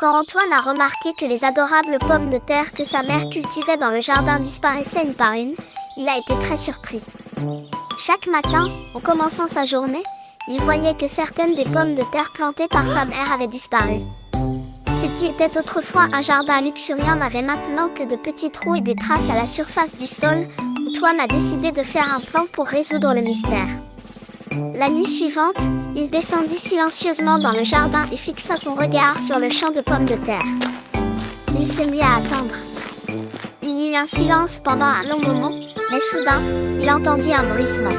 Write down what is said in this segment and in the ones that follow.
Quand Antoine a remarqué que les adorables pommes de terre que sa mère cultivait dans le jardin disparaissaient une par une, il a été très surpris. Chaque matin, en commençant sa journée, il voyait que certaines des pommes de terre plantées par sa mère avaient disparu. Ce qui était autrefois un jardin luxuriant n'avait maintenant que de petits trous et des traces à la surface du sol. Antoine a décidé de faire un plan pour résoudre le mystère. La nuit suivante, il descendit silencieusement dans le jardin et fixa son regard sur le champ de pommes de terre. Il se mit à attendre. Il y eut un silence pendant un long moment, mais soudain, il entendit un bruissement.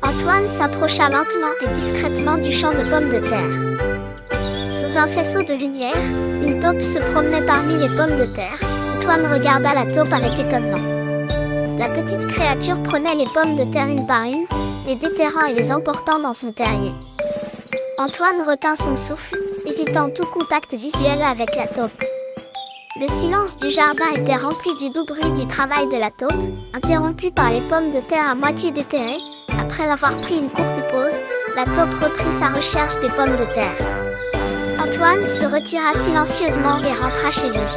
Antoine s'approcha lentement et discrètement du champ de pommes de terre. Sous un faisceau de lumière, une taupe se promenait parmi les pommes de terre. Antoine regarda la taupe avec étonnement. La petite créature prenait les pommes de terre une par une, les déterrant et les emportant dans son terrier. Antoine retint son souffle, évitant tout contact visuel avec la taupe. Le silence du jardin était rempli du doux bruit du travail de la taupe, interrompu par les pommes de terre à moitié déterrées. Après avoir pris une courte pause, la taupe reprit sa recherche des pommes de terre. Antoine se retira silencieusement et rentra chez lui.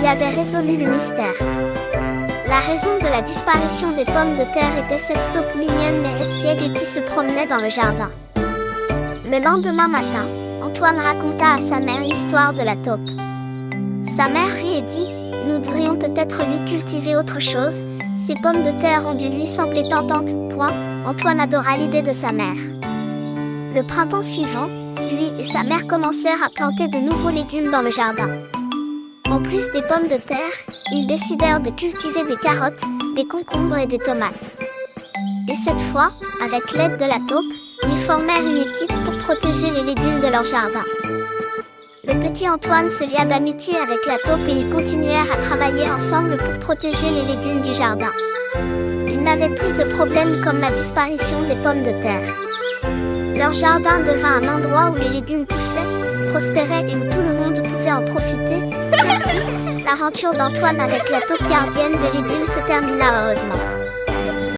Il avait résolu le mystère. La raison de la disparition des pommes de terre était cette taupe mignonne mais espiègle qui se promenait dans le jardin. Le lendemain matin, Antoine raconta à sa mère l'histoire de la taupe. Sa mère rit et dit « Nous devrions peut-être lui cultiver autre chose. Ces pommes de terre ont dû lui sembler tentantes. » Antoine adora l'idée de sa mère. Le printemps suivant, lui et sa mère commencèrent à planter de nouveaux légumes dans le jardin. En plus des pommes de terre, ils décidèrent de cultiver des carottes, des concombres et des tomates. Et cette fois, avec l'aide de la taupe, ils formèrent une équipe pour protéger les légumes de leur jardin. Le petit Antoine se lia d'amitié avec la taupe et ils continuèrent à travailler ensemble pour protéger les légumes du jardin. Ils n'avaient plus de problèmes comme la disparition des pommes de terre. Leur jardin devint un endroit où les légumes poussaient, prospéraient et où tout le monde pouvait en profiter. Ainsi, l'aventure d'Antoine avec la taupe gardienne des légumes se termina heureusement.